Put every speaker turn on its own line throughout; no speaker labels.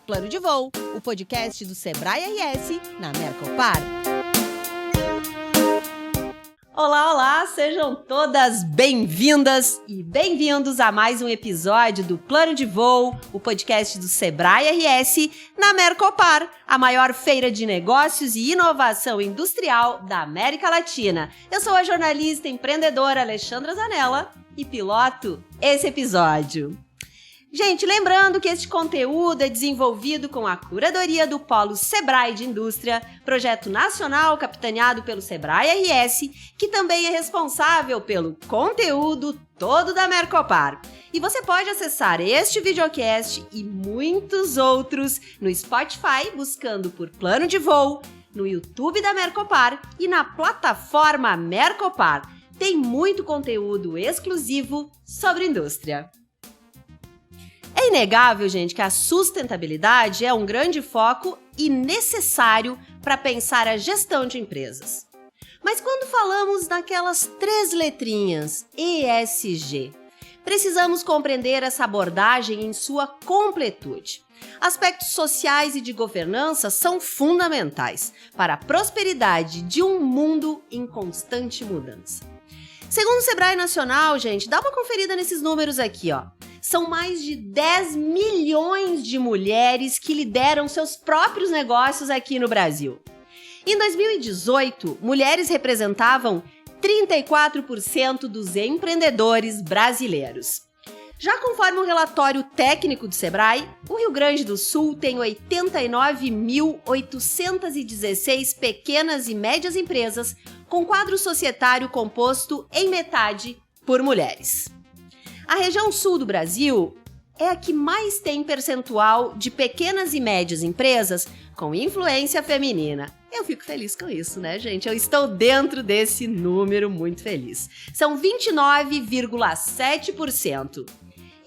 Plano de Voo, o podcast do Sebrae RS na Mercopar. Olá, olá! Sejam todas bem-vindas e bem-vindos a mais um episódio do Plano de Voo, o podcast do Sebrae RS na Mercopar, a maior feira de negócios e inovação industrial da América Latina. Eu sou a jornalista e empreendedora Alexandra Zanella e piloto esse episódio. Gente, lembrando que este conteúdo é desenvolvido com a curadoria do Polo Sebrae de Indústria, projeto nacional capitaneado pelo Sebrae RS, que também é responsável pelo conteúdo todo da Mercopar. E você pode acessar este videocast e muitos outros no Spotify, buscando por Plano de Voo, no YouTube da Mercopar e na plataforma Mercopar. Tem muito conteúdo exclusivo sobre indústria. É inegável, gente, que a sustentabilidade é um grande foco e necessário para pensar a gestão de empresas. Mas quando falamos daquelas 3 letrinhas, ESG, precisamos compreender essa abordagem em sua completude. Aspectos sociais e de governança são fundamentais para a prosperidade de um mundo em constante mudança. Segundo o Sebrae Nacional, gente, dá uma conferida nesses números aqui, ó. São mais de 10 milhões de mulheres que lideram seus próprios negócios aqui no Brasil. Em 2018, mulheres representavam 34% dos empreendedores brasileiros. Já conforme um relatório técnico do Sebrae, o Rio Grande do Sul tem 89.816 pequenas e médias empresas com quadro societário composto em metade por mulheres. A região sul do Brasil é a que mais tem percentual de pequenas e médias empresas com influência feminina. Eu fico feliz com isso, né, gente? Eu estou dentro desse número muito feliz. São 29,7%.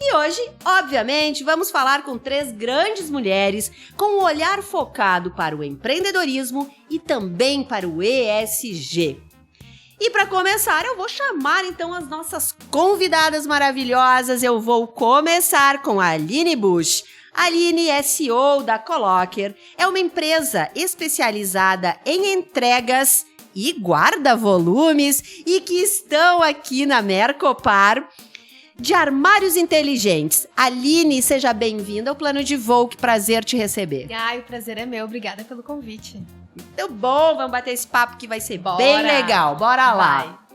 E hoje, obviamente, vamos falar com 3 grandes mulheres com um olhar focado para o empreendedorismo e também para o ESG. E para começar, eu vou chamar então as nossas convidadas maravilhosas. Eu vou começar com a Aline Busch. A Aline é CEO da Colocker, é uma empresa especializada em entregas e guarda-volumes e que estão aqui na Mercopar de armários inteligentes. Aline, seja bem-vinda ao Plano de Voo, que prazer te receber.
Ai, o prazer é meu, obrigada pelo convite.
Muito bom, vamos bater esse papo que vai ser bem legal, bora lá.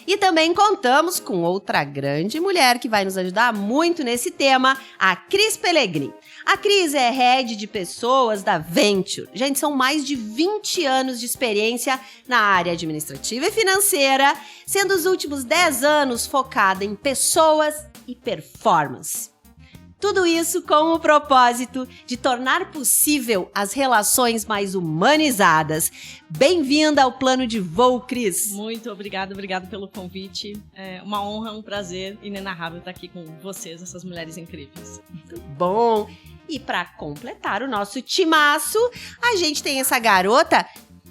E também contamos com outra grande mulher que vai nos ajudar muito nesse tema, a Cris Pellegrini. A Cris é Head de Pessoas da Venture. Gente, são mais de 20 anos de experiência na área administrativa e financeira, sendo os últimos 10 anos focada em pessoas e performance. Tudo isso com o propósito de tornar possível as relações mais humanizadas. Bem-vinda ao Plano de Voo, Cris.
Muito obrigada pelo convite. É uma honra, um prazer inenarrável estar aqui com vocês, essas mulheres incríveis.
Muito bom. E para completar o nosso timaço, a gente tem essa garota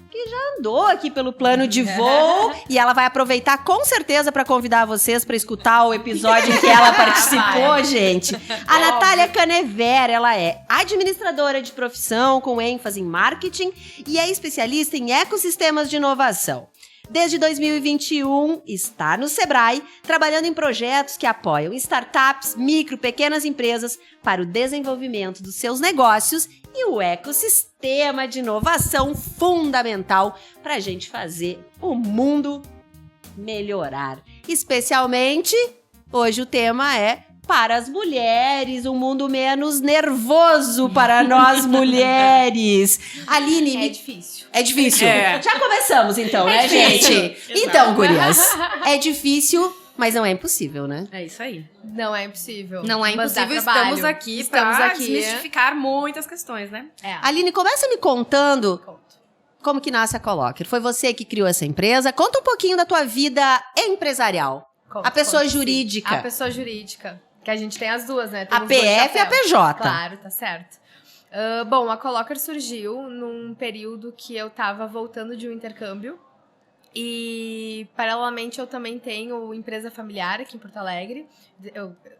que já andou aqui pelo Plano de Voo e ela vai aproveitar com certeza para convidar vocês para escutar o episódio em que ela participou, gente. A Natália Canever, ela é administradora de profissão com ênfase em marketing e é especialista em ecossistemas de inovação. Desde 2021, está no Sebrae, trabalhando em projetos que apoiam startups, micro, pequenas empresas para o desenvolvimento dos seus negócios e o ecossistema de inovação fundamental para a gente fazer o mundo melhorar. Especialmente, hoje o tema é para as mulheres, um mundo menos nervoso para nós mulheres. Aline...
É difícil.
É difícil. Já começamos então, né, gente? Então, gurias, é difícil, mas não é impossível, né?
É isso aí.
Não é impossível.
Não é impossível, estamos aqui para desmistificar muitas questões, né?
Aline, começa me contando como que nasce a Colocker. Foi você que criou essa empresa. Conta um pouquinho da tua vida empresarial. A pessoa jurídica.
A pessoa jurídica. Que a gente tem as duas, né?
A PF e a PJ.
Claro, tá certo. Bom, a Colocker surgiu num período que eu tava voltando de um intercâmbio E, paralelamente, eu também tenho empresa familiar aqui em Porto Alegre.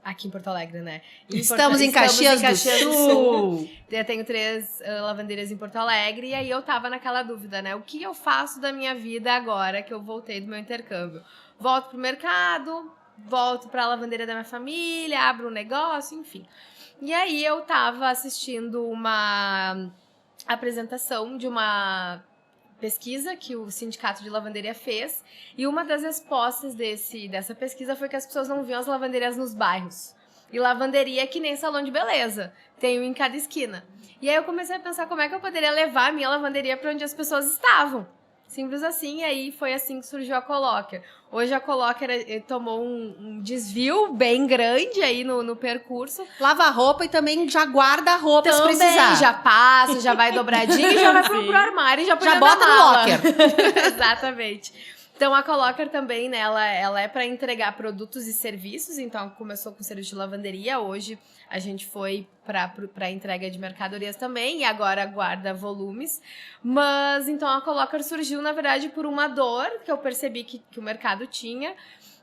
Aqui em Porto Alegre, né?
Estamos em Caxias do Sul.
Eu tenho 3 lavanderias em Porto Alegre. E aí eu tava naquela dúvida, né? O que eu faço da minha vida agora que eu voltei do meu intercâmbio? Volto pro mercado, volto pra lavanderia da minha família, abro um negócio, enfim. E aí eu tava assistindo uma apresentação de uma pesquisa que o Sindicato de Lavanderia fez, e uma das respostas dessa pesquisa foi que as pessoas não viam as lavanderias nos bairros. E lavanderia é que nem salão de beleza, tem um em cada esquina. E aí eu comecei a pensar como é que eu poderia levar a minha lavanderia para onde as pessoas estavam. Simples assim, e aí foi assim que surgiu a Colocker. Hoje a Colocker tomou um desvio bem grande aí no percurso.
Lava a roupa e também já guarda a roupa se
Também,
precisar.
já passa, já vai dobradinho e já vai pro armário e já põe
Já
na
bota no
mala.
locker.
Exatamente. Então a Colocker também, né, ela é para entregar produtos e serviços, então começou com serviço de lavanderia, hoje a gente foi para entrega de mercadorias também e agora guarda volumes, mas então a Colocker surgiu na verdade por uma dor que eu percebi que o mercado tinha.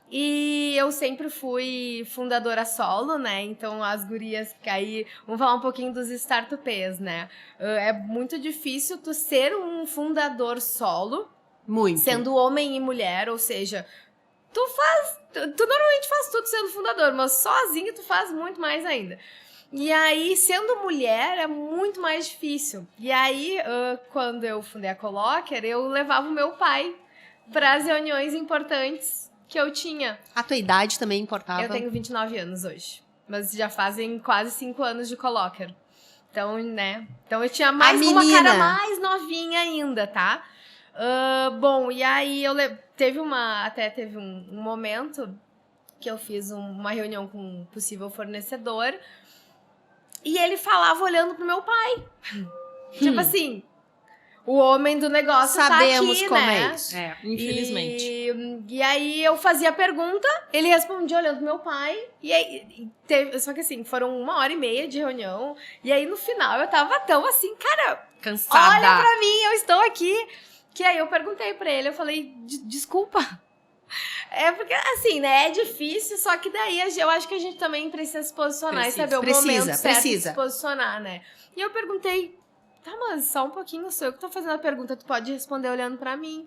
E eu sempre fui fundadora solo, né? Então as gurias que aí... Vamos falar um pouquinho dos startupês, né? É muito difícil tu ser um fundador solo,
Muito.
sendo homem e mulher, ou seja, tu normalmente faz tudo sendo fundador, mas sozinho tu faz muito mais ainda. E aí, sendo mulher, é muito mais difícil. E aí, quando eu fundei a Colocker, eu levava o meu pai para as reuniões importantes que eu tinha.
A tua idade também importava?
Eu tenho 29 anos hoje, mas já fazem quase 5 anos de Colocker. Então, né? Então eu tinha mais uma cara mais novinha ainda, tá? Bom, e aí teve um momento que eu fiz uma reunião com um possível fornecedor e ele falava olhando pro meu pai. Tipo assim, o homem do negócio
Sabemos
tá aqui,
como
né?
é isso.
Infelizmente.
E aí eu fazia a pergunta, ele respondia olhando pro meu pai, e aí só que assim, foram 1h30 de reunião, e aí no final eu tava tão assim, cara,
Cansada.
olha pra mim, eu estou aqui. Que aí eu perguntei pra ele, eu falei, desculpa. É porque, assim, né, é difícil, só que daí eu acho que a gente também precisa se posicionar e saber o momento certo de se posicionar, né? E eu perguntei, tá, mas só um pouquinho, sou eu que tô fazendo a pergunta, tu pode responder olhando pra mim.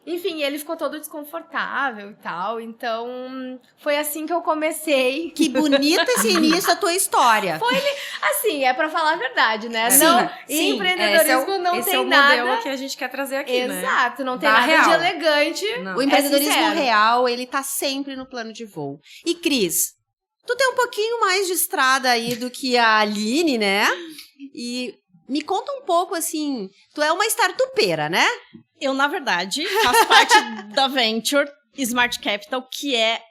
Enfim, ele ficou todo desconfortável e tal, então foi assim que eu comecei.
Que bonito esse início da tua história.
Foi, assim, é pra falar a verdade, né?
Sim,
Não,
sim.
empreendedorismo não
esse
tem
é o
nada...
modelo que a gente quer trazer aqui, né?
Exato, não tem
Da
nada
real.
de elegante.
Não.
O empreendedorismo
sincero.
real, ele tá sempre no plano de voo. E Cris, tu tem um pouquinho mais de estrada aí do que a Aline, né? E me conta um pouco, assim, tu é uma startupeira, né?
Eu, na verdade, faço parte da Venture Smart Capital, que é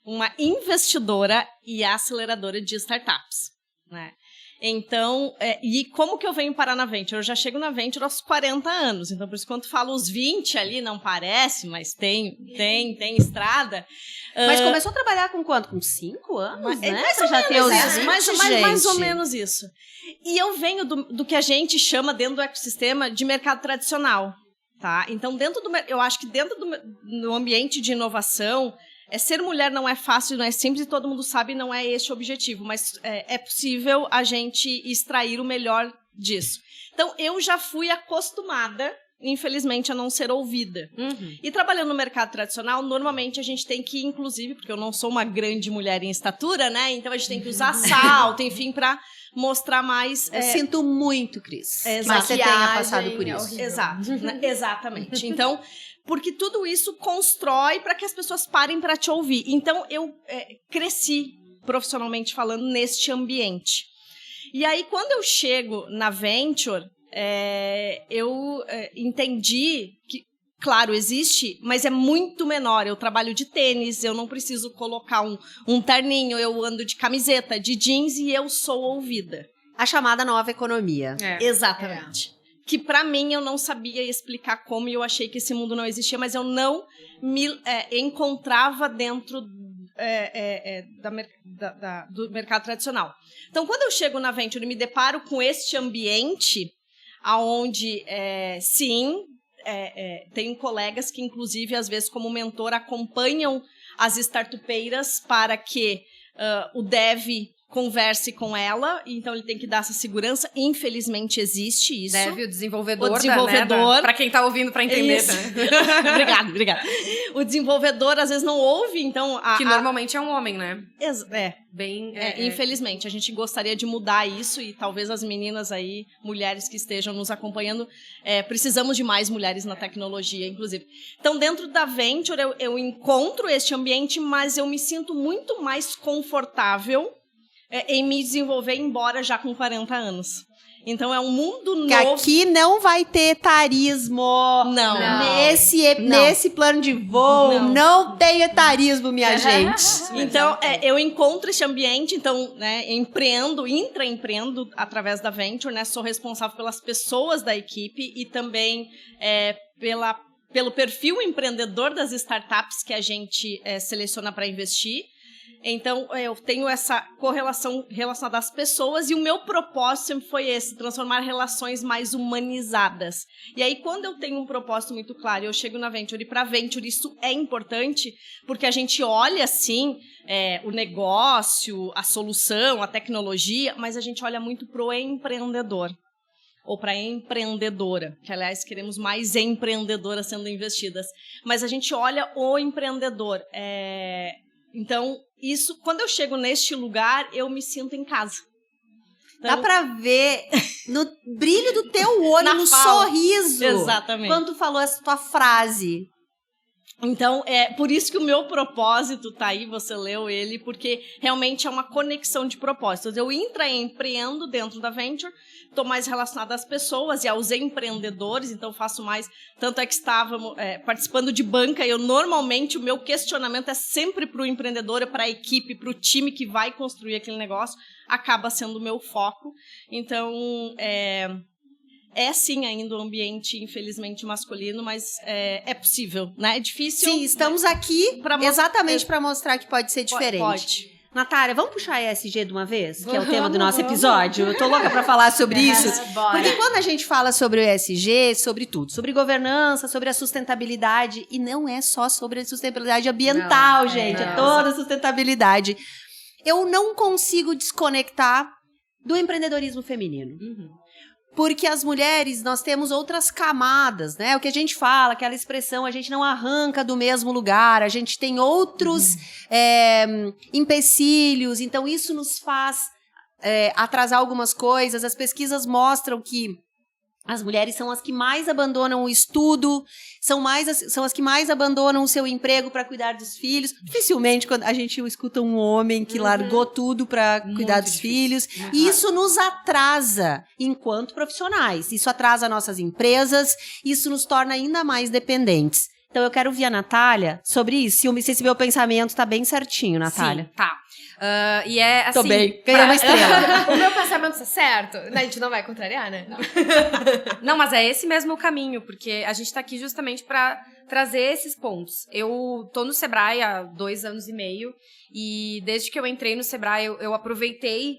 uma investidora e aceleradora de startups, né? Então, e como que eu venho parar na Venture? Eu já chego na Venture aos 40 anos, então por isso quando falo os 20 ali, não parece, mas tem estrada.
Mas começou a trabalhar com quanto? Com 5 anos, né?
Mais
Você
ou
já tem os
menos isso,
20,
mais ou
gente.
menos isso. E eu venho do que a gente chama dentro do ecossistema de mercado tradicional, tá? Então, eu acho que dentro do ambiente de inovação, ser mulher não é fácil, não é simples, e todo mundo sabe, não é este o objetivo, mas é possível a gente extrair o melhor disso. Então, eu já fui acostumada, infelizmente, a não ser ouvida.
Uhum.
E trabalhando no mercado tradicional, normalmente a gente tem que, inclusive, porque eu não sou uma grande mulher em estatura, né? Então a gente tem que usar salto, enfim, pra mostrar mais...
Eu sinto muito, Cris, que
Exato.
você tenha passado por isso.
Horrível.
Exato, né? Exatamente. Então, porque tudo isso constrói para que as pessoas parem para te ouvir. Então, eu cresci, profissionalmente falando, neste ambiente. E aí, quando eu chego na Venture, eu entendi que, claro, existe, mas é muito menor. Eu trabalho de tênis, eu não preciso colocar um terninho, eu ando de camiseta, de jeans e eu sou ouvida.
A chamada nova economia.
Exatamente. Que pra mim eu não sabia explicar como e eu achei que esse mundo não existia, mas eu não me encontrava dentro do mercado tradicional. Então, quando eu chego na Venture e me deparo com este ambiente, onde, sim, tenho colegas que, inclusive, às vezes, como mentor, acompanham as startupeiras para que o dev converse com ela, então ele tem que dar essa segurança. Infelizmente existe isso.
Deve o desenvolvedor.
Para
quem tá ouvindo para entender,
né? Obrigada. O desenvolvedor às vezes não ouve, então
que normalmente é um homem, né?
Infelizmente, a gente gostaria de mudar isso e talvez as meninas aí, mulheres que estejam nos acompanhando, precisamos de mais mulheres na tecnologia, inclusive. Então, dentro da Venture, eu encontro este ambiente, mas eu me sinto muito mais confortável em me desenvolver, embora já com 40 anos. Então, é um mundo novo.
Que aqui não vai ter etarismo.
Não.
Nesse plano de voo, não tem etarismo, minha gente.
Então, eu encontro esse ambiente, então, né, empreendo através da Venture, né, sou responsável pelas pessoas da equipe e também pelo perfil empreendedor das startups que a gente seleciona para investir. Então, eu tenho essa correlação relacionada às pessoas e o meu propósito sempre foi esse, transformar relações mais humanizadas. E aí, quando eu tenho um propósito muito claro, eu chego na Venture, e para a Venture isso é importante, porque a gente olha, sim, o negócio, a solução, a tecnologia, mas a gente olha muito pro empreendedor. Ou para empreendedora, que, aliás, queremos mais empreendedoras sendo investidas. Mas a gente olha o empreendedor. Então, isso, quando eu chego neste lugar, eu me sinto em casa.
Então, dá pra ver no brilho do teu olho, no sorriso.
Exatamente.
Quando tu falou essa tua frase.
Então, por isso que o meu propósito tá aí, você leu ele, porque realmente é uma conexão de propósitos. Eu empreendo dentro da Venture, estou mais relacionada às pessoas e aos empreendedores, então faço mais, tanto é que estávamos participando de banca, eu normalmente, o meu questionamento é sempre para o empreendedor, para a equipe, para o time que vai construir aquele negócio, acaba sendo o meu foco. Então, sim ainda um ambiente, infelizmente, masculino, mas é possível, né? É difícil.
Sim, estamos aqui exatamente para mostrar que pode ser diferente.
Pode.
Natália, vamos puxar a ESG de uma vez? Que é o tema do nosso episódio. Eu tô louca pra falar sobre isso. Porque quando a gente fala sobre o ESG, sobre tudo. Sobre governança, sobre a sustentabilidade. E não é só sobre a sustentabilidade ambiental, gente. É toda a sustentabilidade. Eu não consigo desconectar do empreendedorismo feminino. Porque as mulheres, nós temos outras camadas, né? O que a gente fala, aquela expressão, a gente não arranca do mesmo lugar, a gente tem outros empecilhos, então isso nos faz atrasar algumas coisas. As pesquisas mostram que as mulheres são as que mais abandonam o estudo, são as que mais abandonam o seu emprego para cuidar dos filhos. Dificilmente quando a gente escuta um homem que largou tudo para cuidar dos filhos. E isso nos atrasa enquanto profissionais. Isso atrasa nossas empresas, isso nos torna ainda mais dependentes. Então eu quero ouvir a Natália sobre isso. Se esse meu pensamento tá bem certinho, Natália.
Sim, tá. E assim...
Tô bem, ganhei uma estrela.
O meu pensamento tá certo? A gente não vai contrariar, né?
Não, mas é esse mesmo o caminho, porque a gente tá aqui justamente pra trazer esses pontos. Eu tô no Sebrae há 2 anos e meio, e desde que eu entrei no Sebrae, eu aproveitei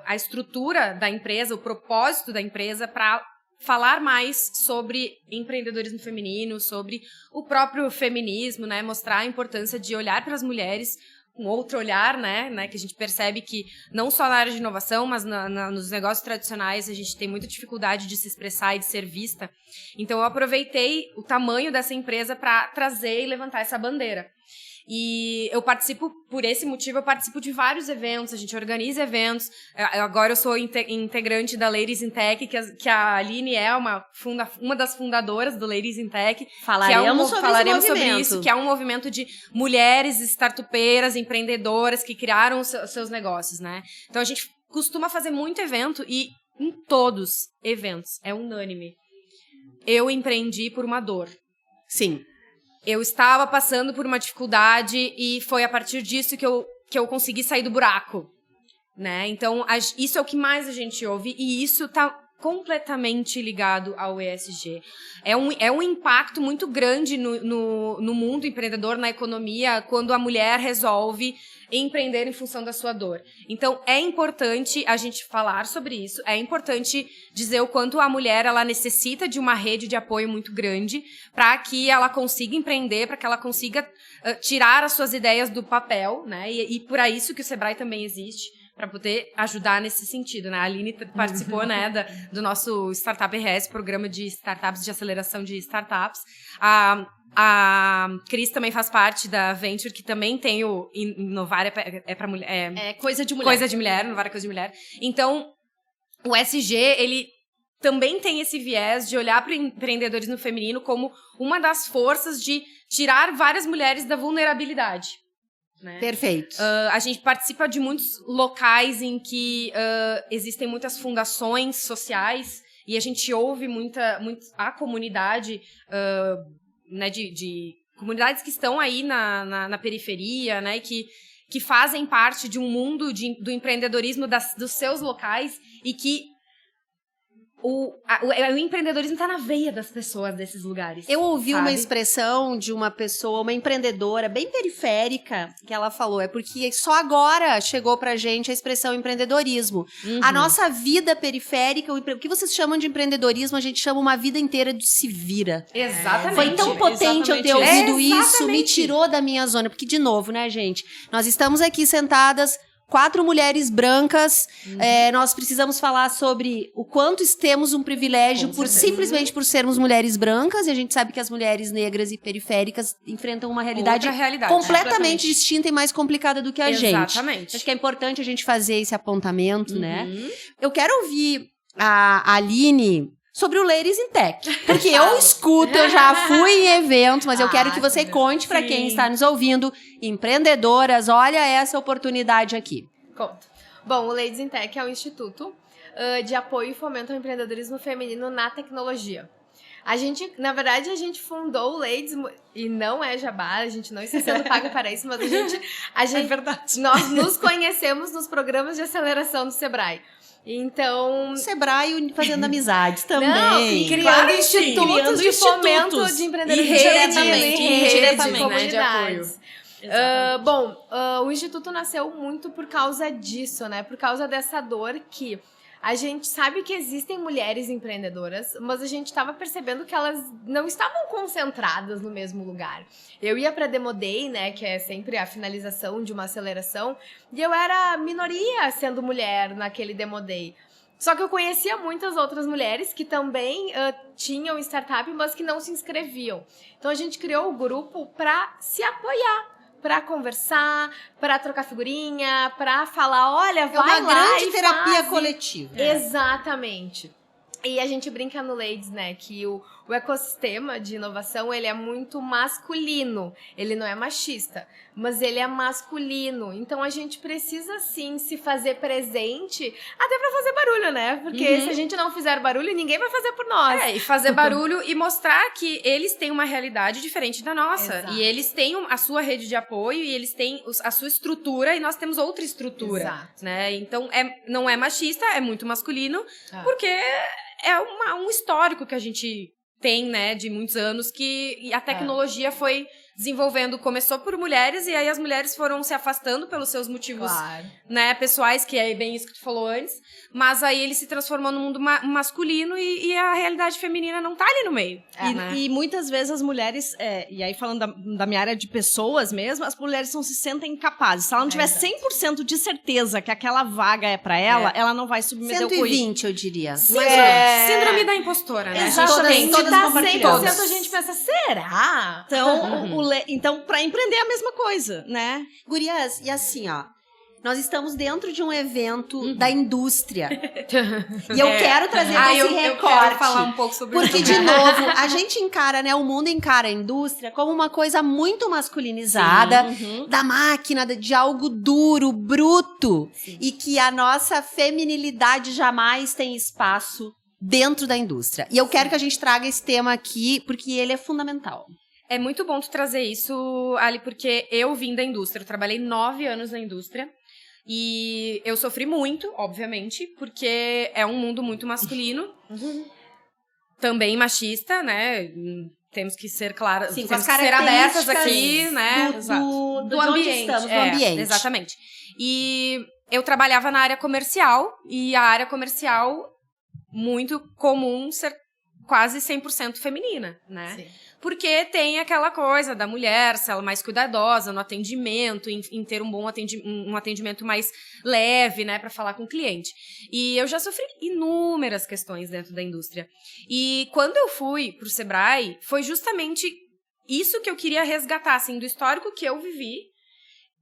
a estrutura da empresa, o propósito da empresa, pra falar mais sobre empreendedorismo feminino, sobre o próprio feminismo, né? Mostrar a importância de olhar para as mulheres com outro olhar, né? Que a gente percebe que não só na área de inovação, mas nos negócios tradicionais a gente tem muita dificuldade de se expressar e de ser vista. Então eu aproveitei o tamanho dessa empresa para trazer e levantar essa bandeira. E eu participo, por esse motivo, eu participo de vários eventos, a gente organiza eventos. Agora eu sou integrante da Ladies in Tech, que a Aline é uma das fundadoras do Ladies in Tech.
Falaremos sobre
isso, que é um movimento de mulheres startupeiras, empreendedoras que criaram os seus negócios, né? Então a gente costuma fazer muito evento e em todos eventos, é unânime. Eu empreendi por uma dor.
Sim.
Eu estava passando por uma dificuldade e foi a partir disso que eu consegui sair do buraco, né? Então, isso é o que mais a gente ouve e isso tá completamente ligado ao ESG. É um impacto muito grande no mundo empreendedor, na economia, quando a mulher resolve empreender em função da sua dor. Então, é importante a gente falar sobre isso, é importante dizer o quanto a mulher ela necessita de uma rede de apoio muito grande para que ela consiga empreender, para que ela consiga tirar as suas ideias do papel, né? E por isso que o Sebrae também existe, para poder ajudar nesse sentido, né? A Aline participou, né, do nosso Startup RS, programa de startups, de aceleração de startups. A Cris também faz parte da Venture, que também tem o Inovar é para mulher.
É coisa de mulher.
Coisa de mulher, Inovar é coisa de mulher. Então, o SG, ele também tem esse viés de olhar para o empreendedorismo feminino como uma das forças de tirar várias mulheres da vulnerabilidade. Né?
Perfeito.
A gente participa de muitos locais em que existem muitas fundações sociais e a gente ouve muito a comunidade, né, de comunidades que estão aí na periferia, né, que fazem parte de um mundo do empreendedorismo dos seus locais e que o empreendedorismo está na veia das pessoas desses lugares.
Eu ouvi
sabe?
uma expressão de uma pessoa, uma empreendedora bem periférica, que ela falou, é porque só agora chegou pra gente a expressão empreendedorismo.
Uhum.
A nossa vida periférica, o que vocês chamam de empreendedorismo, a gente chama uma vida inteira de se vira.
Exatamente.
Foi tão potente eu ter
Exatamente
ouvido isso, me tirou da minha zona. Porque, de novo, né, gente? Nós estamos aqui sentadas, 4 mulheres brancas, nós precisamos falar sobre o quanto temos um privilégio simplesmente por sermos mulheres brancas, e a gente sabe que as mulheres negras e periféricas enfrentam uma realidade, completamente distinta e mais complicada do que a gente.
Exatamente.
Acho que é importante a gente fazer esse apontamento, né? Eu quero ouvir a Aline sobre o Ladies in Tech. Porque eu escuto, eu já fui em eventos, mas eu quero que você conte para quem está nos ouvindo, empreendedoras, olha essa oportunidade aqui.
Conto. Bom, o Ladies in Tech é um instituto de apoio e fomento ao empreendedorismo feminino na tecnologia. Na verdade, a gente fundou o Ladies, e não é jabá, a gente não está sendo paga para isso, mas a gente
é verdade.
Nós nos conhecemos nos programas de aceleração do Sebrae. Então...
Sebrae fazendo amizades também.
Não, criando institutos de fomento de empreendedorismo.
Diretamente, de apoio.
O Instituto nasceu muito por causa disso, né? Por causa dessa dor que a gente sabe que existem mulheres empreendedoras, mas a gente estava percebendo que elas não estavam concentradas no mesmo lugar. Eu ia para Demo Day, né, que é sempre a finalização de uma aceleração, e eu era minoria sendo mulher naquele Demo Day. Só que eu conhecia muitas outras mulheres que também tinham startup, mas que não se inscreviam. Então a gente criou o grupo para se apoiar, para conversar, para trocar figurinha, para falar, olha, vai lá. É uma grande
terapia coletiva.
Exatamente. E a gente brinca no Ladies, né, que o ecossistema de inovação, ele é muito masculino. Ele não é machista, mas ele é masculino. Então, a gente precisa, sim, se fazer presente, até pra fazer barulho, né? Porque se a gente não fizer barulho, ninguém vai fazer por nós.
E fazer barulho e mostrar que eles têm uma realidade diferente da nossa.
Exato.
E eles têm a sua rede de apoio, e eles têm a sua estrutura, e nós temos outra estrutura.
Exato.
Né? Então, não é machista, é muito masculino, porque é um histórico que a gente tem, né, de muitos anos, que a tecnologia foi desenvolvendo, começou por mulheres, e aí as mulheres foram se afastando pelos seus motivos, né, pessoais, que é bem isso que tu falou antes, mas aí ele se transformou no mundo masculino, e a realidade feminina não tá ali no meio.
E muitas vezes as mulheres, e aí falando da minha área de pessoas mesmo, as mulheres não se sentem incapazes. Se ela não tiver 100% de certeza que aquela vaga é pra ela, ela não vai submeter o currículo.
120, eu diria.
Síndrome da impostora, né?
Exatamente.
Todas
Tá
100%, a gente pensa, será?
Então, então, pra empreender é a mesma coisa, né?
Gurias, e assim, ó, nós estamos dentro de um evento da indústria. E eu quero trazer esse recorte.
Eu quero falar um pouco sobre isso.
Porque, de novo, a gente encara, né, o mundo encara a indústria como uma coisa muito masculinizada, da máquina, de algo duro, bruto, e que a nossa feminilidade jamais tem espaço dentro da indústria. E eu quero que a gente traga esse tema aqui, porque ele é fundamental.
É muito bom tu trazer isso, Ali, porque eu vim da indústria, eu trabalhei 9 anos na indústria, e eu sofri muito, obviamente, porque é um mundo muito masculino. também machista, né? Temos que ser claras,
Sim,
temos
com as
que ser abertas
características
aqui, né?
do ambiente. Estamos, do ambiente.
Exatamente. E eu trabalhava na área comercial, e a área comercial, muito comum ser quase 100% feminina, né?
Sim.
Porque tem aquela coisa da mulher, ser ela mais cuidadosa no atendimento, em ter um bom atendimento mais leve, né, para falar com o cliente. E eu já sofri inúmeras questões dentro da indústria. E quando eu fui pro Sebrae, foi justamente isso que eu queria resgatar, assim, do histórico que eu vivi,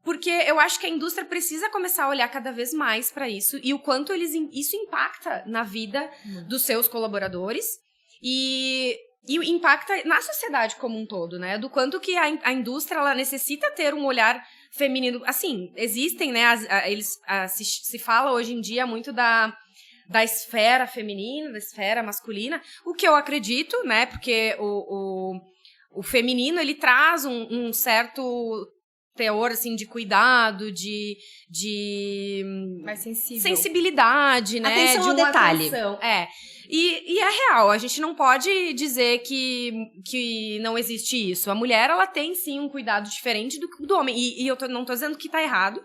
porque eu acho que a indústria precisa começar a olhar cada vez mais para isso e o quanto isso impacta na vida dos seus colaboradores e impacta na sociedade como um todo, né? Do quanto que a indústria ela necessita ter um olhar feminino. Assim, existem, né? Se fala hoje em dia muito da esfera feminina, da esfera masculina, o que eu acredito, né? Porque o feminino, ele traz um certo teor, assim, de cuidado, de
Mais sensível.
sensibilidade, né?
Atenção
de
ao detalhe.
Atenção. E é real, a gente não pode dizer que não existe isso. A mulher, ela tem, sim, um cuidado diferente do homem. E eu não tô dizendo que tá errado.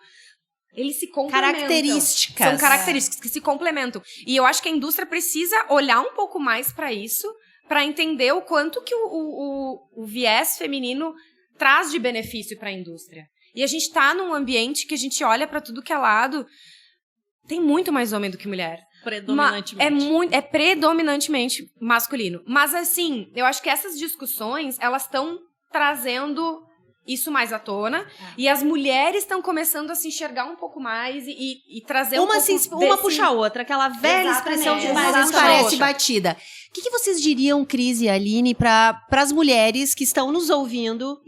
Eles se complementam.
Características.
São características que se complementam. E eu acho que a indústria precisa olhar um pouco mais para isso, para entender o quanto que o viés feminino traz de benefício para a indústria. E a gente tá num ambiente que a gente olha para tudo que é lado, tem muito mais homem do que mulher.
Predominantemente.
É predominantemente masculino. Mas, assim, eu acho que essas discussões, elas estão trazendo isso mais à tona. E as mulheres estão começando a se enxergar um pouco mais e trazer
Uma puxa a outra, aquela velha expressão que às vezes parece batida. O que vocês diriam, Cris e Aline, para as mulheres que estão nos ouvindo,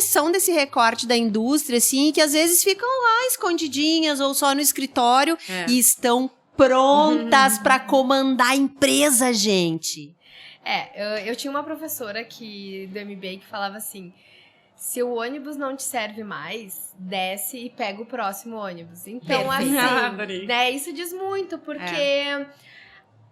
são desse recorte da indústria, assim, que às vezes ficam lá escondidinhas ou só no escritório e estão prontas para comandar a empresa, gente?
Eu tinha uma professora do MBA que falava assim: se o ônibus não te serve mais, desce e pega o próximo ônibus. Então, assim, né, isso diz muito, porque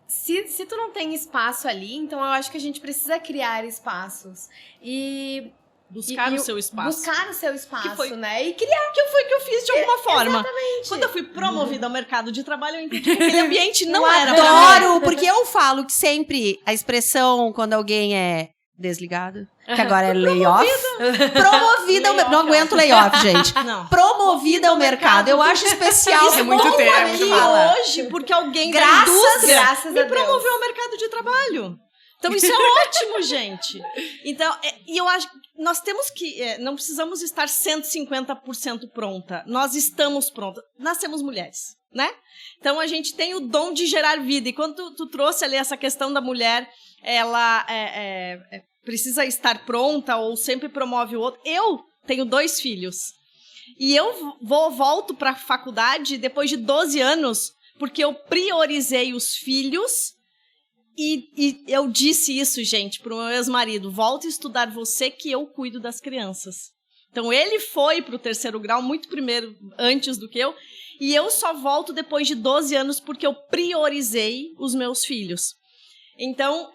se tu não tem espaço ali, então eu acho que a gente precisa criar espaços. E
buscar o seu espaço.
Buscar o seu espaço,
que foi,
né? E criar.
Que foi que eu fiz de alguma forma.
Exatamente.
Quando eu fui promovida ao mercado de trabalho, eu entendi que aquele ambiente não era
Adoro, porque eu falo que sempre a expressão quando alguém é desligado, que agora é layoff. Promovida ao mercado. Não aguento layoff, gente.
Não.
Promovida ao mercado. Eu acho especial.
Isso é muito
bom
termo.
aqui
Hoje, porque alguém da
Graças
indústria me
a Deus.
promoveu ao mercado de trabalho. Então, isso é ótimo, gente. Então, e eu acho que nós temos que... não precisamos estar 150% pronta. Nós estamos prontas. Nascemos mulheres, né? Então, a gente tem o dom de gerar vida. E quando tu trouxe ali essa questão da mulher, ela precisa estar pronta ou sempre promove o outro. Eu tenho 2 filhos. E eu volto para a faculdade depois de 12 anos, porque eu priorizei os filhos. E eu disse isso, gente, pro meu ex-marido: volta a estudar você, que eu cuido das crianças. Então, ele foi pro 3º grau muito primeiro, antes do que eu, e eu só volto depois de 12 anos porque eu priorizei os meus filhos. Então,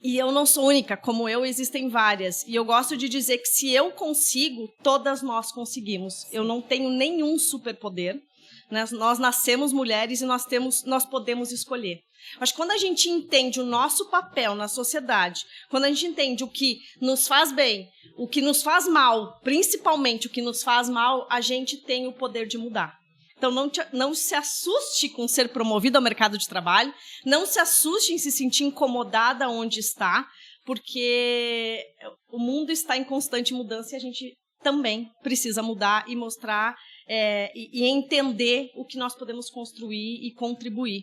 e eu não sou única, como eu, existem várias. E eu gosto de dizer que se eu consigo, todas nós conseguimos. Eu não tenho nenhum superpoder. Nós nascemos mulheres e nós podemos escolher. Acho que quando a gente entende o nosso papel na sociedade, quando a gente entende o que nos faz bem, o que nos faz mal, principalmente o que nos faz mal, a gente tem o poder de mudar. Então, não se assuste com ser promovido ao mercado de trabalho, não se assuste em se sentir incomodada onde está, porque o mundo está em constante mudança e a gente também precisa mudar e mostrar e entender o que nós podemos construir e contribuir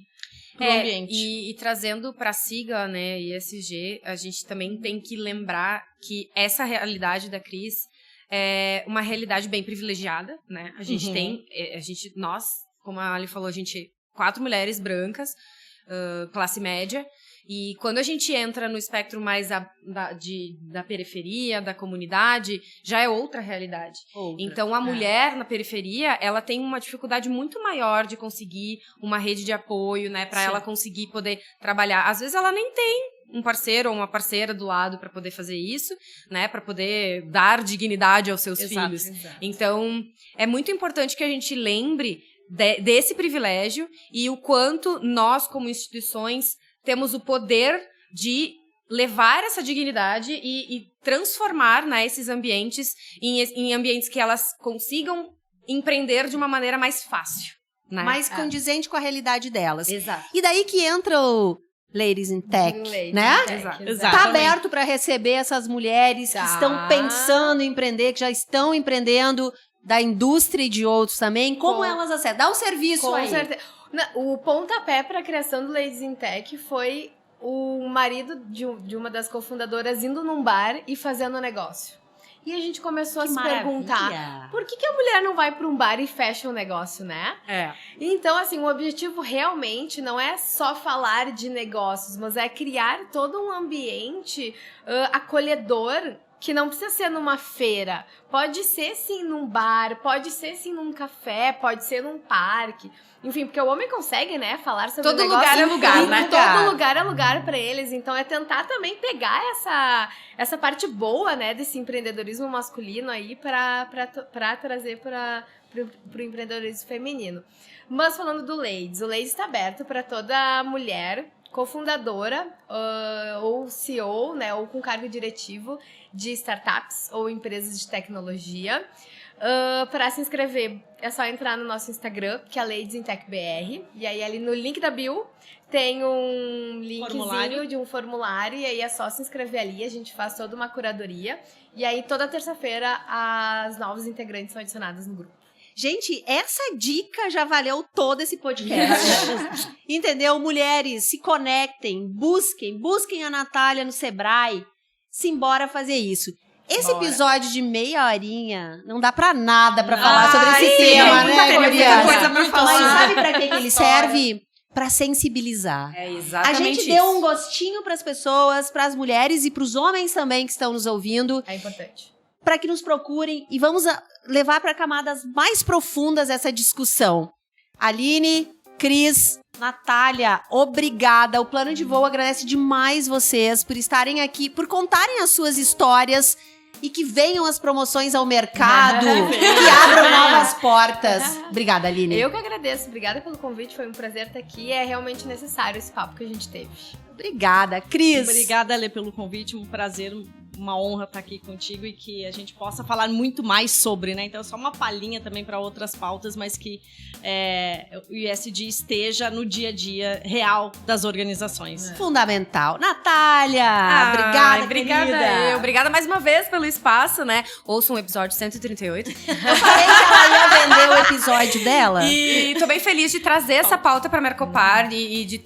para o ambiente.
E trazendo para a sigla, né, ESG, a gente também tem que lembrar que essa realidade da Cris é uma realidade bem privilegiada, né? A gente nós, como a Ali falou, a gente 4 mulheres brancas, classe média. E quando a gente entra no espectro mais da periferia, da comunidade, já é outra realidade. Então, a mulher na periferia, ela tem uma dificuldade muito maior de conseguir uma rede de apoio, né? Para ela conseguir poder trabalhar. Às vezes, ela nem tem um parceiro ou uma parceira do lado para poder fazer isso, né? Para poder dar dignidade aos seus filhos.
Exato.
Então, é muito importante que a gente lembre desse privilégio e o quanto nós, como instituições, temos o poder de levar essa dignidade e transformar, né, esses ambientes em ambientes que elas consigam empreender de uma maneira mais fácil. Né?
Mais condizente com a realidade delas.
Exato.
E daí que entra o Ladies in Tech,
Ladies
né?
in Tech,
Exato.
Tá
Exatamente.
aberto para receber essas mulheres
Tá.
que estão pensando em empreender, que já estão empreendendo da indústria e de outros também. Como
Com-
elas acessam? Dá um serviço
Com
aí.
certeza. O pontapé para a criação do Ladies in Tech foi o marido de uma das cofundadoras indo num bar e fazendo negócio. E a gente começou a
Que
se perguntar,
maravilha.
por que a mulher não vai para um bar e fecha um negócio, né?
É.
Então, assim, o objetivo realmente não é só falar de negócios, mas é criar todo um ambiente acolhedor que não precisa ser numa feira. Pode ser, sim, num bar, pode ser, sim, num café, pode ser num parque. Enfim, porque o homem consegue, né, falar sobre
Todo
o negócio.
lugar é lugar,
em
né?
Todo lugar é lugar pra eles. Então, é tentar também pegar essa parte boa, né, desse empreendedorismo masculino aí pra trazer pro empreendedorismo feminino. Mas falando do Ladies, o Ladies está aberto para toda mulher cofundadora ou CEO, né, ou com cargo diretivo de startups ou empresas de tecnologia. Para se inscrever, é só entrar no nosso Instagram, que é Ladies in Tech BR. E aí, ali no link da bio, tem um linkzinho de um formulário. E aí, é só se inscrever ali. A gente faz toda uma curadoria. E aí, toda terça-feira, as novas integrantes são adicionadas no grupo.
Gente, essa dica já valeu todo esse podcast. Entendeu? Mulheres, se conectem, busquem a Natália no Sebrae. Simbora fazer isso. Esse episódio de meia horinha não dá pra nada pra falar sobre esse tema, né,
muita coisa pra falar.
Mas sabe pra que ele serve? Pra sensibilizar.
É
A
exatamente
gente
isso.
deu um gostinho pras pessoas, pras mulheres e pros homens também que estão nos ouvindo,
É importante.
para que nos procurem e vamos levar para camadas mais profundas essa discussão. Aline, Cris, Natália, obrigada. O Plano de Voo agradece demais vocês por estarem aqui, por contarem as suas histórias e que venham as promoções ao mercado, que abram novas portas. Obrigada, Aline.
Eu que agradeço. Obrigada pelo convite. Foi um prazer estar aqui. É realmente necessário esse papo que a gente teve.
Obrigada, Cris.
Obrigada, Lê, pelo convite. Um prazer, uma honra estar aqui contigo e que a gente possa falar muito mais sobre, né? Então, só uma palhinha também para outras pautas, mas que o ISD esteja no dia a dia real das organizações.
Fundamental. Natália,
Obrigada
querida.
Obrigada mais uma vez pelo espaço, né? Ouça um episódio 138.
Eu falei que ela ia vender o episódio dela.
E tô bem feliz de trazer essa pauta pra Mercopar e de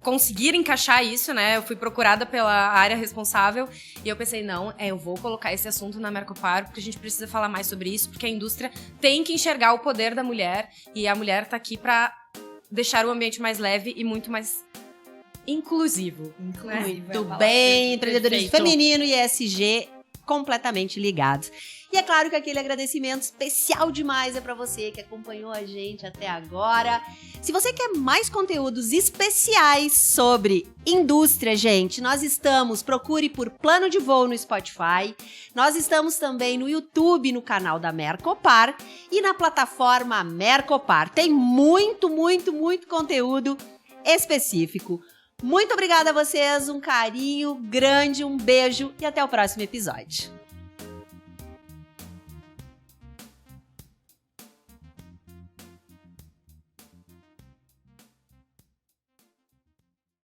conseguir encaixar isso, né? Eu fui procurada pela área responsável e eu pensei, não, eu vou colocar esse assunto na Mercopar porque a gente precisa falar mais sobre isso, porque a indústria tem que enxergar o poder da mulher e a mulher tá aqui pra deixar o ambiente mais leve e muito mais inclusivo.
Muito bem, empreendedorismo
Perfeito.
feminino e ESG completamente ligados. E é claro que aquele agradecimento especial demais é para você que acompanhou a gente até agora. Se você quer mais conteúdos especiais sobre indústria, gente, nós procure por Plano de Voo no Spotify. Nós estamos também no YouTube, no canal da Mercopar e na plataforma Mercopar. Tem muito conteúdo específico. Muito obrigada a vocês, um carinho grande, um beijo e até o próximo episódio.